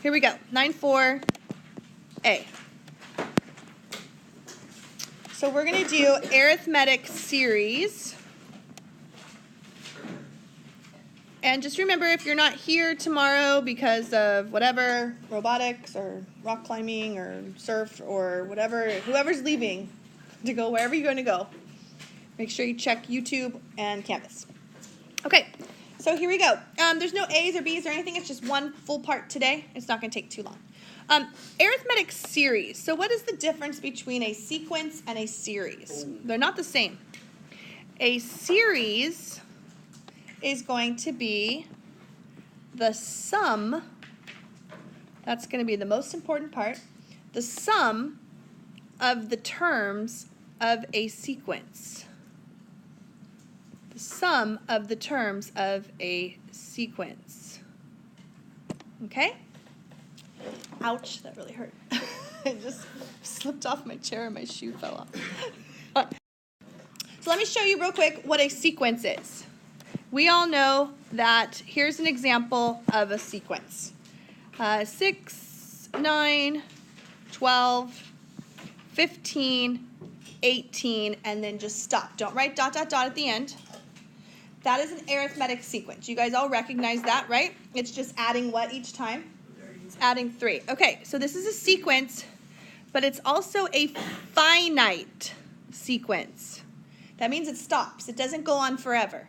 Here we go. 9-4A. So we're going to do Arithmetic Series. And just remember, if you're not here tomorrow because of whatever, robotics or rock climbing or surf or whatever, whoever's leaving to go wherever you're going to go, make sure you check YouTube and Canvas. Okay, so here we go. There's no A's or B's or anything. It's just one full part today. It's not going to take too long. Arithmetic series. So what is the difference between a sequence and a series? They're not the same. A series is going to be the sum, that's going to be the most important part, the sum of the terms of a sequence. The sum of the terms of a sequence. Okay? Ouch, that really hurt. I just slipped off my chair and my shoe fell off. So let me show you real quick what a sequence is. We all know that here's an example of a sequence. 6, 9, 12, 15, 18, and then just stop. Don't write ... at the end. That is an arithmetic sequence. You guys all recognize that, right? It's just adding what each time? It's adding 3. Okay, so this is a sequence, but it's also a finite sequence. That means it stops. It doesn't go on forever.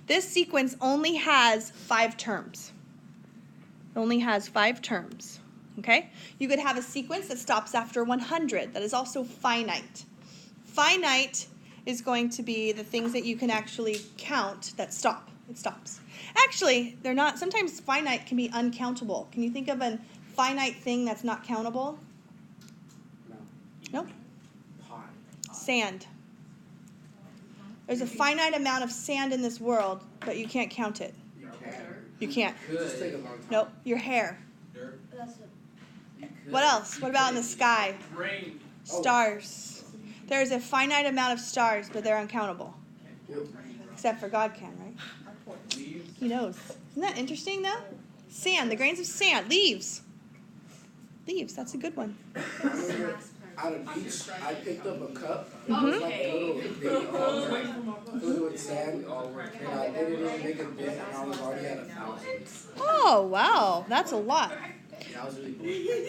This sequence only has 5 terms. It only has 5 terms, okay? You could have a sequence that stops after 100. That is also finite. Finite is going to be the things that you can actually count that stop. It stops. Actually, they're not. Sometimes finite can be uncountable. Can you think of a finite thing that's not countable? No? Sand. There's a finite amount of sand in this world, but you can't count it. You can't. Nope. Your hair. What else? What about in the sky? Rain. Stars. There's a finite amount of stars, but they're uncountable. Except for God can, right? He knows. Isn't that interesting, though? Sand. The grains of sand. Leaves. Leaves. That's a good one. Out of beach, I picked up a cup. Mm-hmm. It was like filled with sand, and I didn't even make a bit, and I was already at 1,000. Oh, wow. That's a lot. That was really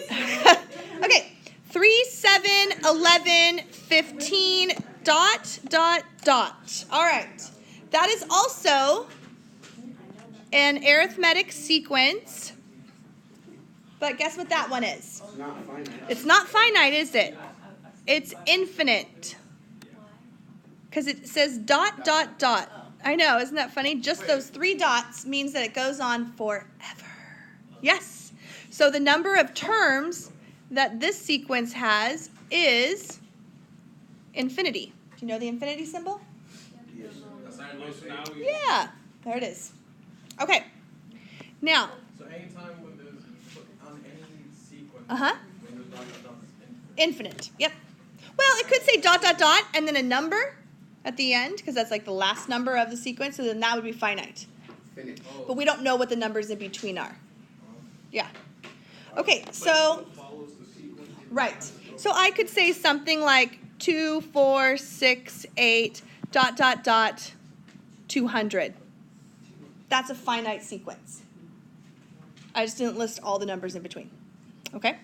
cool. Okay. 3, 7, 11, 15, ... All right. That is also an arithmetic sequence. But guess what that one is? It's not finite. It's not finite, is it? It's infinite. Because it says ... I know, isn't that funny? Just those 3 dots means that it goes on forever. Yes. So the number of terms that this sequence has is infinity. Do you know the infinity symbol? Yeah, there it is. Okay. Now. So anytime when there's on any sequence, when there's ... Infinite. Yep. Well, it could say ... and then a number at the end, because that's like the last number of the sequence, so then that would be finite. But we don't know what the numbers in between are. Yeah. Okay, so, right. So I could say something like 2, 4, 6, 8, ... 200. That's a finite sequence. I just didn't list all the numbers in between. Okay?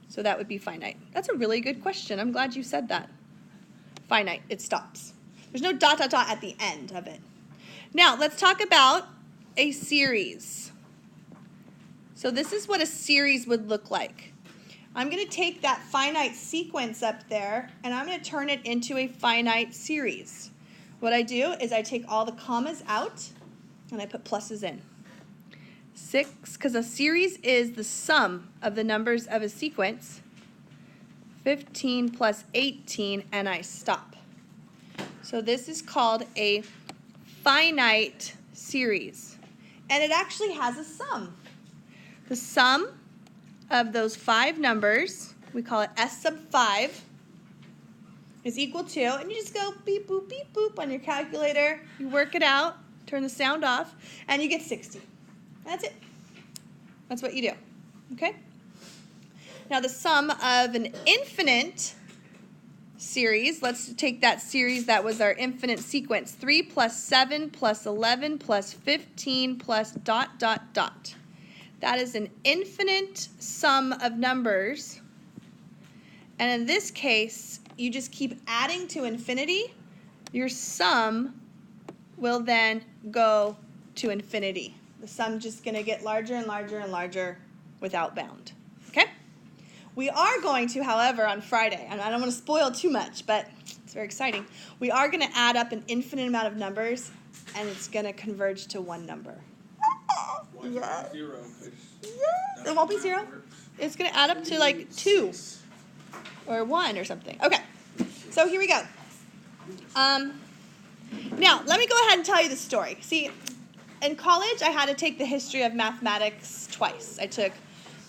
So that would be finite. That's a really good question. I'm glad you said that. Finite. It stops. There's no ... at the end of it. Now, let's talk about a series. So this is what a series would look like. I'm going to take that finite sequence up there, and I'm going to turn it into a finite series. What I do is I take all the commas out, and I put pluses in. 6, because a series is the sum of the numbers of a sequence. 15 plus 18, and I stop. So this is called a finite series. And it actually has a sum. The sum of those 5 numbers, we call it S sub 5, is equal to, and you just go beep, boop on your calculator. You work it out, turn the sound off, and you get 60. That's it. That's what you do. Okay? Now the sum of an infinite series, let's take that series that was our infinite sequence. 3 plus 7 plus 11 plus 15 plus ... That is an infinite sum of numbers. And in this case, you just keep adding to infinity. Your sum will then go to infinity. The sum's just going to get larger and larger and larger without bound. Okay? We are going to, however, on Friday, and I don't want to spoil too much, but it's very exciting. We are going to add up an infinite amount of numbers, and it's going to converge to one number. Yeah. Zero. Yes. It won't be 0. It's going to add up to like 2 or 1 or something. Okay. So here we go. Now, let me go ahead and tell you the story. See, in college, I had to take the history of mathematics twice. I took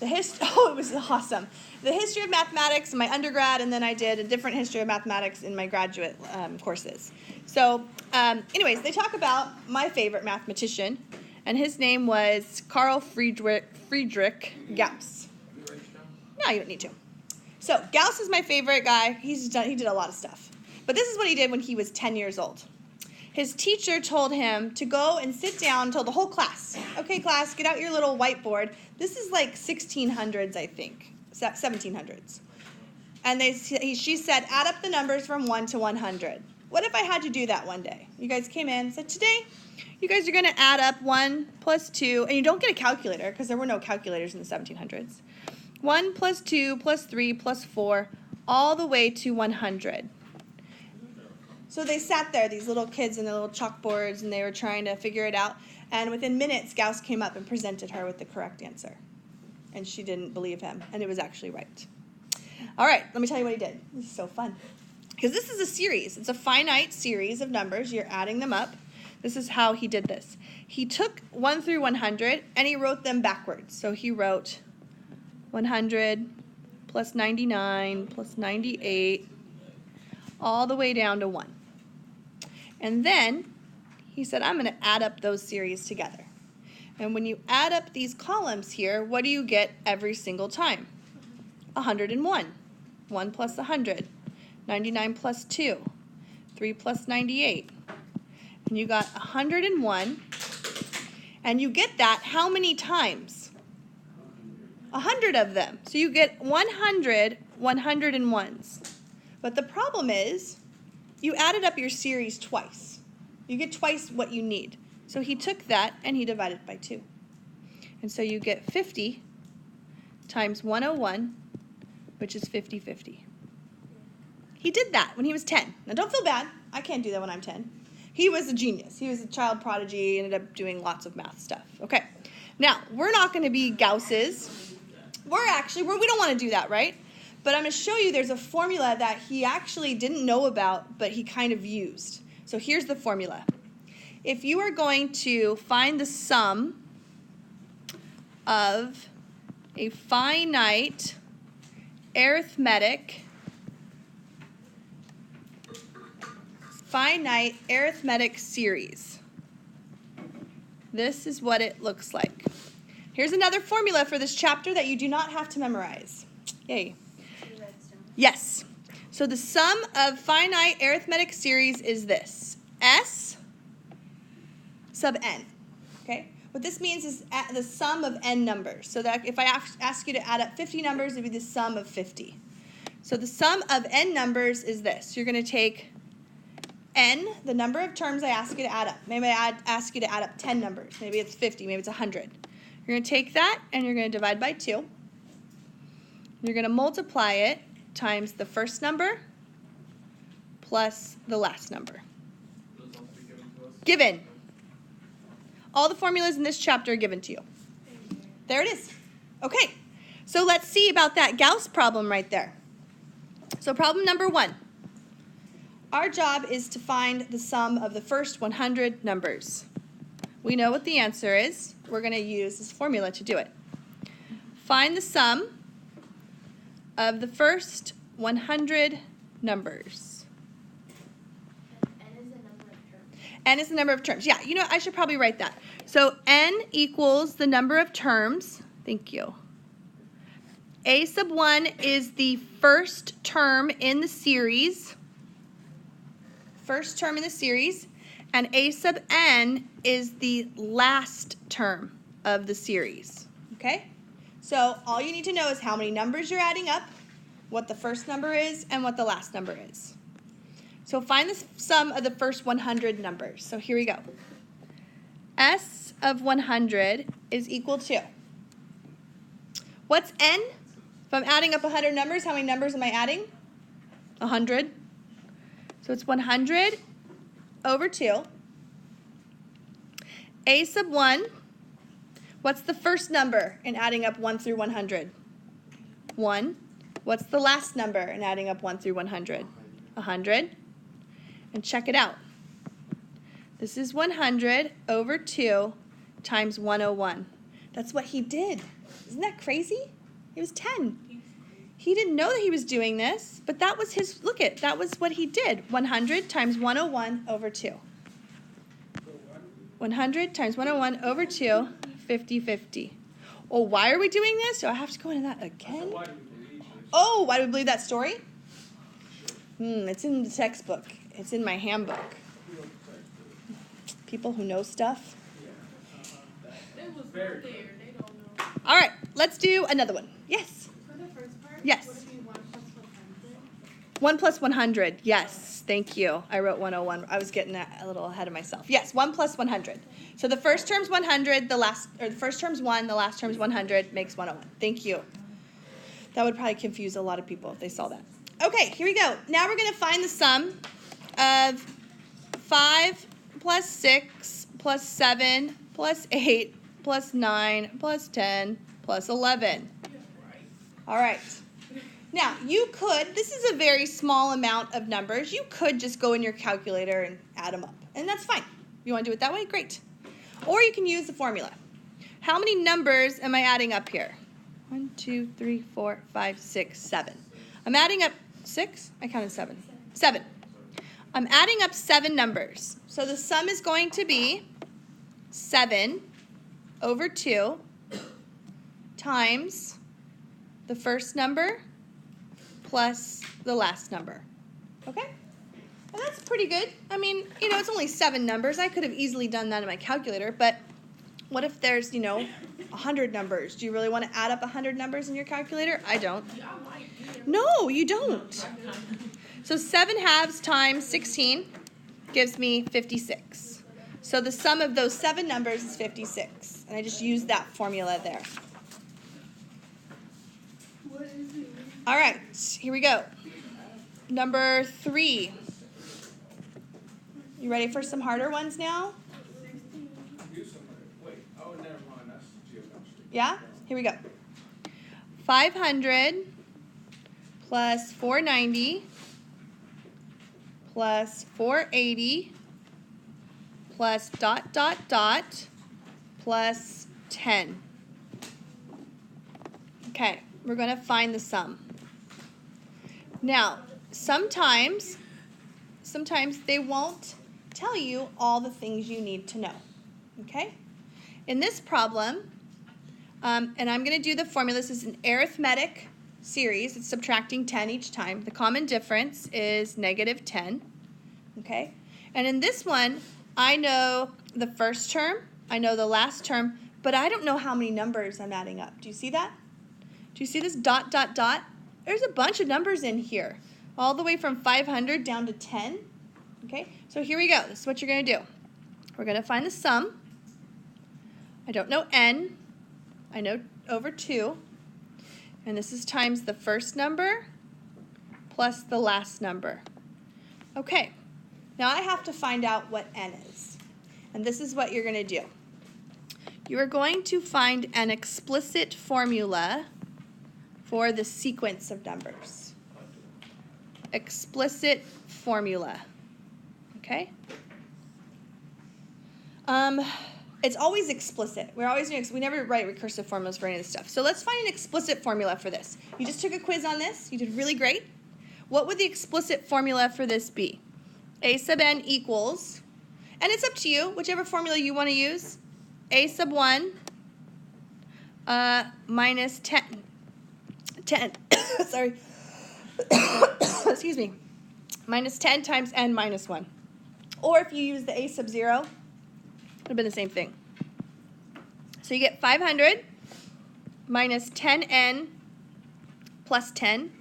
the it was awesome. The history of mathematics in my undergrad, and then I did a different history of mathematics in my graduate courses. So, anyways, they talk about my favorite mathematician, and his name was Carl Friedrich Gauss. No, you don't need to. So, Gauss is my favorite guy. He did a lot of stuff. But this is what he did when he was 10 years old. His teacher told him to go and sit down and told the whole class, okay, class, get out your little whiteboard. This is like 1600s, I think, 1700s. And she said, add up the numbers from 1 to 100. What if I had to do that one day? You guys came in and said, today, you guys are going to add up 1 plus 2, and you don't get a calculator because there were no calculators in the 1700s. 1 plus 2 plus 3 plus 4, all the way to 100. So they sat there, these little kids in their little chalkboards, and they were trying to figure it out. And within minutes, Gauss came up and presented her with the correct answer. And she didn't believe him, and it was actually right. All right, let me tell you what he did. This is so fun. Because this is a series. It's a finite series of numbers. You're adding them up. This is how he did this. He took 1 through 100, and he wrote them backwards. So he wrote 100 plus 99 plus 98, all the way down to 1. And then he said, I'm going to add up those series together. And when you add up these columns here, what do you get every single time? 101. 1 plus 100. 99 plus 2. 3 plus 98. And you got 101. And you get that how many times? 100 of them. So you get 100 101s. But the problem is, you added up your series twice. You get twice what you need. So he took that and he divided by 2. And so you get 50 times 101, which is 50/50. He did that when he was 10. Now don't feel bad. I can't do that when I'm 10. He was a genius. He was a child prodigy, ended up doing lots of math stuff. Okay. Now, we're not going to be Gausses. We don't want to do that, right? But I'm going to show you there's a formula that he actually didn't know about, but he kind of used. So here's the formula. If you are going to find the sum of a finite arithmetic series, this is what it looks like. Here's another formula for this chapter that you do not have to memorize. Yay. Yes. So the sum of finite arithmetic series is this. S sub n. Okay? What this means is the sum of n numbers. So that if I ask you to add up 50 numbers, it would be the sum of 50. So the sum of n numbers is this. You're going to take n, the number of terms I ask you to add up. Maybe I ask you to add up 10 numbers. Maybe it's 50. Maybe it's 100. You're going to take that and you're going to divide by 2. You're going to multiply it times the first number plus the last number. Given. All the formulas in this chapter are given to you. There it is. Okay, so let's see about that Gauss problem right there. So problem number 1. Our job is to find the sum of the first 100 numbers. We know what the answer is. We're going to use this formula to do it. Find the sum of the first 100 numbers. N is the number of terms. Yeah, you know, I should probably write that. So n equals the number of terms. Thank you. A sub 1 is the first term in the series. First term in the series. And A sub n is the last term of the series. Okay? So all you need to know is how many numbers you're adding up, what the first number is, and what the last number is. So find the sum of the first 100 numbers. So here we go. S of 100 is equal to, what's n? If I'm adding up 100 numbers, how many numbers am I adding? 100. So it's 100 over 2. A sub 1, what's the first number in adding up 1 through 100? 1. What's the last number in adding up 1 through 100? 100. And check it out. This is 100 over 2 times 101. That's what he did. Isn't that crazy? It was 10. He didn't know that he was doing this, but that was his, look it, that was what he did. 100 times 101 over 2. 100 times 101 over 2, 50/50. Oh, why are we doing this? Do I have to go into that again? Oh, why do we believe that story? It's in the textbook. It's in my handbook. People who know stuff. All right, let's do another one. Yes? For the first part, yes. would it be 1 plus 100? 1 plus 100. Yes, thank you. I wrote 101. I was getting a little ahead of myself. Yes, 1 plus 100. So the first term's 100, the first term's 1, the last term's 100, makes 101. Thank you. That would probably confuse a lot of people if they saw that. Okay, here we go. Now we're going to find the sum of 5 plus 6 plus 7 plus 8 plus 9 plus 10 plus 11. All right. Now, you could, this is a very small amount of numbers. You could just go in your calculator and add them up, and that's fine. You want to do it that way? Great. Or you can use the formula. How many numbers am I adding up here? 1, 2, 3, 4, 5, 6, 7. I'm adding up 6? I counted 7. 7. I'm adding up 7 numbers. So the sum is going to be 7 over 2 times the first number plus the last number. Okay? And that's pretty good. I mean, it's only 7 numbers. I could have easily done that in my calculator, but what if there's, 100 numbers? Do you really want to add up 100 numbers in your calculator? I don't. No, you don't. So 7 halves times 16 gives me 56. So the sum of those 7 numbers is 56. And I just used that formula there. All right, here we go. Number 3. You ready for some harder ones now? Yeah? Here we go. 500 plus 490 plus 480 plus ... plus 10. Okay, we're going to find the sum. Now, sometimes they won't tell you all the things you need to know. Okay? In this problem, and I'm going to do the formula. This is an arithmetic series. It's subtracting 10 each time. The common difference is negative 10. Okay? And in this one, I know the first term, I know the last term, but I don't know how many numbers I'm adding up. Do you see that? Do you see this ... There's a bunch of numbers in here, all the way from 500 down to 10. Okay? So here we go. This is what you're going to do. We're going to find the sum. I don't know n. I know over 2. And this is times the first number plus the last number. Okay. Now I have to find out what n is. And this is what you're going to do. You are going to find an explicit formula for the sequence of numbers. Explicit formula. Okay? It's always explicit. We never write recursive formulas for any of this stuff. So let's find an explicit formula for this. You just took a quiz on this. You did really great. What would the explicit formula for this be? A sub n equals, and it's up to you, whichever formula you want to use, a sub 1 minus 10. 10, sorry, excuse me, minus 10 times n minus 1. Or if you use the a sub 0, it would have been the same thing. So you get 500 minus 10n plus 10.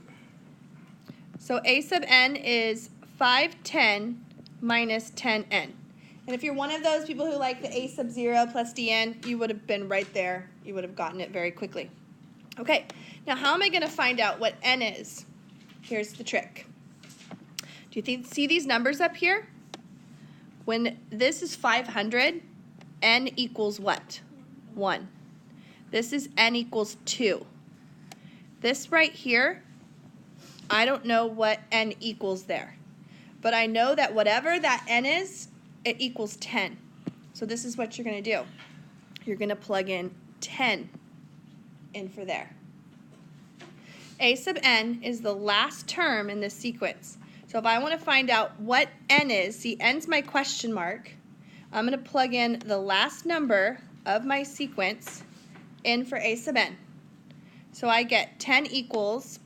So a sub n is 510 minus 10n. And if you're one of those people who like the a sub 0 plus dn, you would have been right there. You would have gotten it very quickly. Okay, now how am I going to find out what n is? Here's the trick. Do you see these numbers up here? When this is 500, n equals what? 1. This is n equals 2. This right here, I don't know what n equals there. But I know that whatever that n is, it equals 10. So this is what you're going to do. You're going to plug in 10 in for there. A sub n is the last term in this sequence. So if I want to find out what n is, see, n's my question mark, I'm going to plug in the last number of my sequence in for a sub n. So I get 10 equals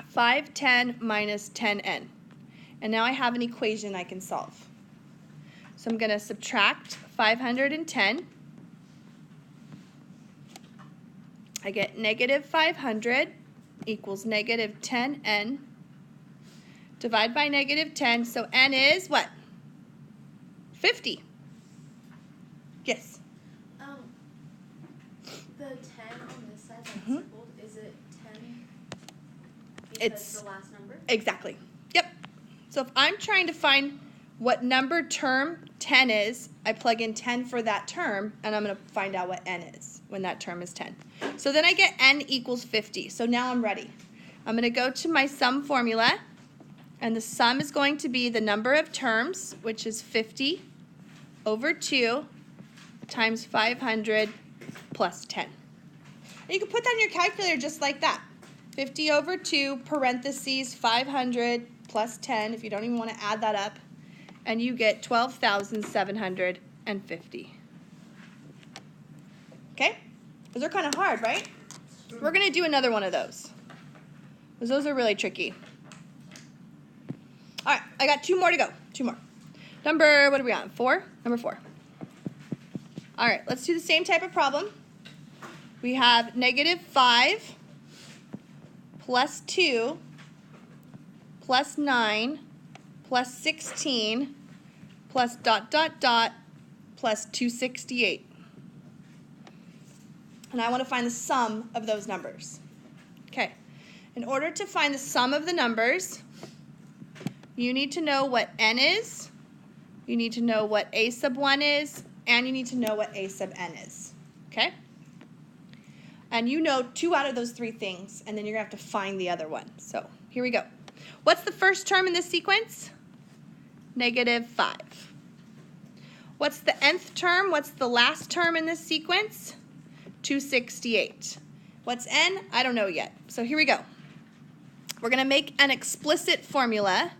510 minus 10n. And now I have an equation I can solve. So I'm going to subtract 510. I get negative 500 equals negative 10n. Divide by negative 10, so n is what? 50. Yes? The 10 on this side that's circled, is it 10 because It's- the last number? Exactly. Yep. So if I'm trying to find what number term 10 is, I plug in 10 for that term, and I'm going to find out what n is when that term is 10. So then I get n equals 50. So now I'm ready. I'm going to go to my sum formula, and the sum is going to be the number of terms, which is 50 over 2 times 500 plus 10. And you can put that in your calculator just like that. 50 over 2 parentheses 500 plus 10, if you don't even want to add that up, and you get 12,750. Okay? Those are kind of hard, right? We're going to do another one of those, because those are really tricky. All right, I got 2 more to go. 2 more. Number, what are we on? 4? Number 4. All right, let's do the same type of problem. We have negative 5 plus 2 plus 9 plus 16 plus dot dot dot plus 268. And I want to find the sum of those numbers. Okay, in order to find the sum of the numbers, you need to know what n is, you need to know what a sub 1 is, and you need to know what a sub n is. Okay? And you know 2 out of those 3 things, and then you're going to have to find the other one. So here we go. What's the first term in this sequence? Negative 5. What's the nth term? What's the last term in this sequence? 268. What's n? I don't know yet. So here we go. We're going to make an explicit formula,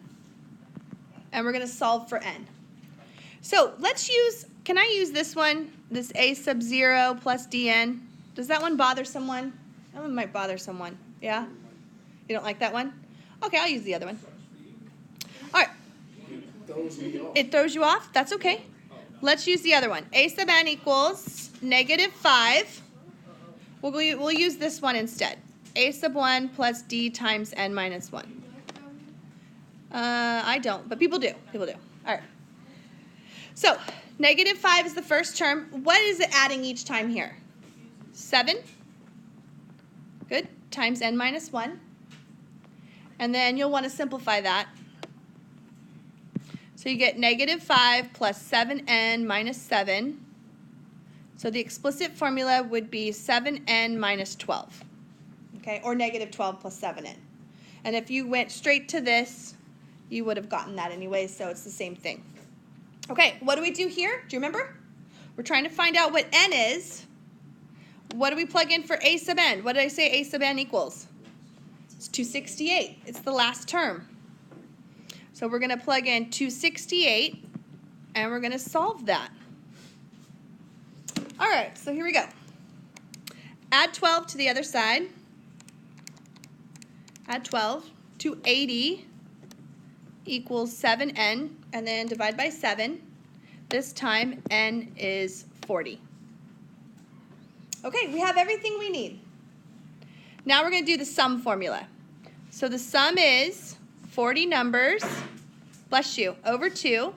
and we're going to solve for n. So let's use, can I use this one, this a sub 0 plus dn? Does that one bother someone? That one might bother someone. Yeah? You don't like that one? Okay, I'll use the other one. All right. It throws you off? That's okay. Let's use the other one. A sub n equals negative 5. We'll use this one instead. A sub 1 plus d times n minus 1. I don't, but people do. People do. All right. So, negative 5 is the first term. What is it adding each time here? 7. Good. Times n minus 1. And then you'll want to simplify that. So you get negative 5 plus 7n minus 7. So the explicit formula would be 7n minus 12. Okay, or negative 12 plus 7n. And if you went straight to this, you would have gotten that anyway, so it's the same thing. Okay, what do we do here? Do you remember? We're trying to find out what n is. What do we plug in for a sub n? What did I say a sub n equals? It's 268. It's the last term. So we're going to plug in 268, and we're going to solve that. All right, so here we go. Add 12 to the other side. add 12, 280 equals 7n, and then divide by 7. This time, n is 40. Okay, we have everything we need. Now we're going to do the sum formula. So the sum is 40 numbers, bless you, over 2,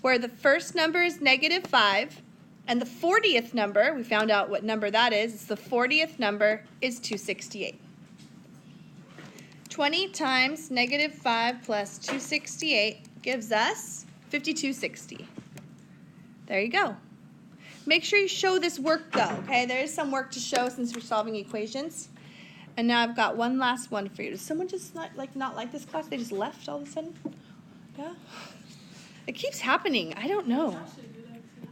where the first number is -5, and the 40th number, we found out what number that is, it's the 40th number is 268. 20 times -5 plus 268 gives us 5260. There you go. Make sure you show this work though, okay? There is some work to show since we're solving equations. And now I've got one last one for you. Does someone just not like this class? They just left all of a sudden? Yeah? It keeps happening. I don't know.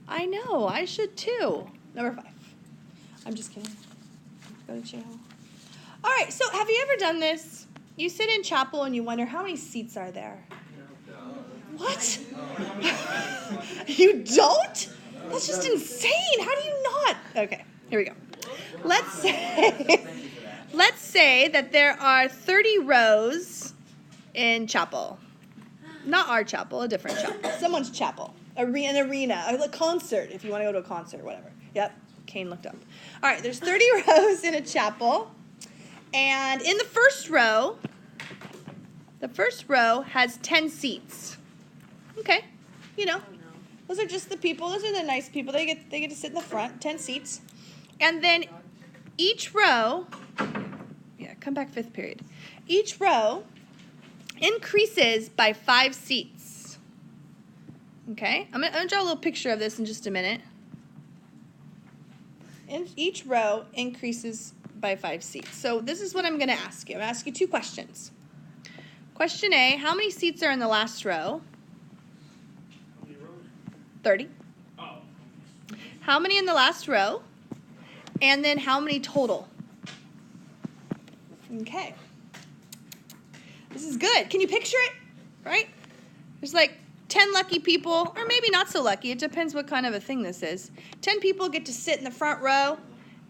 I know. I should too. Number 5. I'm just kidding. Go to jail. All right, so have you ever done this? You sit in chapel and you wonder how many seats are there? What? You don't? That's just insane. How do you not? Okay, here we go. Let's say that there are 30 rows in chapel. Not our chapel, a different chapel. Someone's chapel. An arena, a concert, if you want to go to a concert, whatever. Yep, Kane looked up. All right, there's 30 rows in a chapel. And in the first row has 10 seats. Okay, you know, those are just the people. Those are the nice people. They get to sit in the front, 10 seats. And then each row, come back 5th period. Each row increases by 5 seats. Okay, I'm gonna draw a little picture of this in just a minute. And each row increases by 5 seats. So this is what I'm gonna ask you. I'm gonna ask you 2 questions. Question A, how many seats are in the last row? 30. Oh. How many in the last row? And then how many total? Okay. This is good. Can you picture it? Right? There's like 10 lucky people, or maybe not so lucky. It depends what kind of a thing this is. 10 people get to sit in the front row,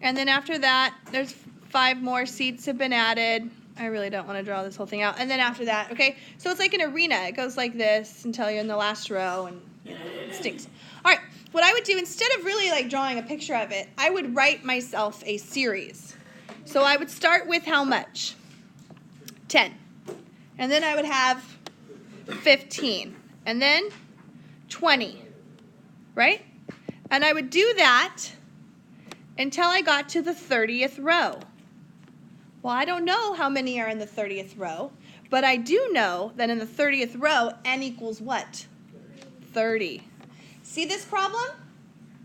and then after that, there's 5 more seats have been added. I really don't want to draw this whole thing out. And then after that, okay? So it's like an arena. It goes like this until you're in the last row, and you know, it stinks. All right, what I would do, instead of really like drawing a picture of it, I would write myself a series. So I would start with how much? 10. And then I would have 15. And then 20. Right? And I would do that until I got to the 30th row. Well, I don't know how many are in the 30th row, but I do know that in the 30th row, n equals what? 30. See this problem?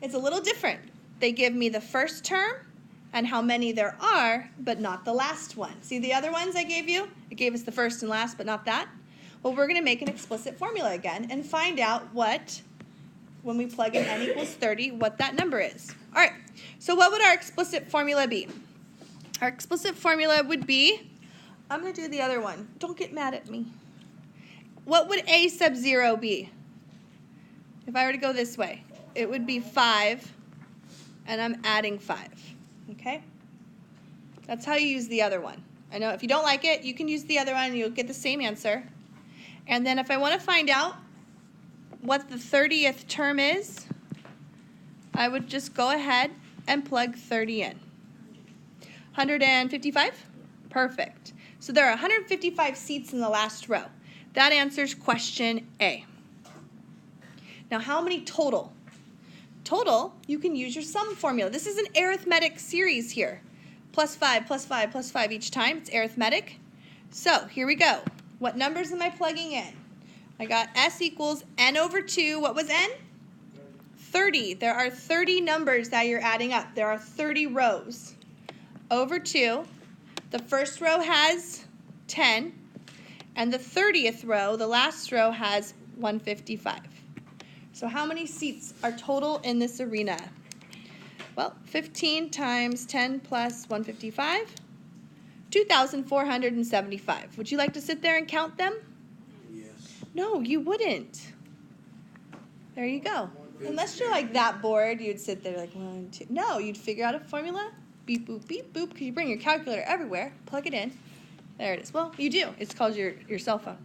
It's a little different. They give me the first term and how many there are, but not the last one. See the other ones I gave you? It gave us the first and last, but not that. Well, we're going to make an explicit formula again and find out what, when we plug in n equals 30, what that number is. All right, so what would our explicit formula be? Our explicit formula would be, I'm going to do the other one. Don't get mad at me. What would a sub 0 be? If I were to go this way, it would be 5, and I'm adding 5. Okay? That's how you use the other one. I know if you don't like it, you can use the other one and you'll get the same answer. And then if I want to find out what the 30th term is, I would just go ahead and plug 30 in. 155? Perfect. So there are 155 seats in the last row. That answers question A. Now how many total? Total, you can use your sum formula. This is an arithmetic series here. Plus 5, plus 5, plus 5 each time. It's arithmetic. So here we go. What numbers am I plugging in? I got S equals n over 2. What was n? 30. There are 30 numbers that you're adding up. There are 30 rows. Over 2. The first row has 10. And the 30th row, the last row, has 155. So how many seats are total in this arena? Well, 15 times 10 plus 155, 2,475. Would you like to sit there and count them? Yes. No, you wouldn't. There you go. Unless you're like that bored, you'd sit there like 1, 2. No, you'd figure out a formula, beep, boop, because you bring your calculator everywhere, plug it in, There it is. Well, you do. It's called your cell phone.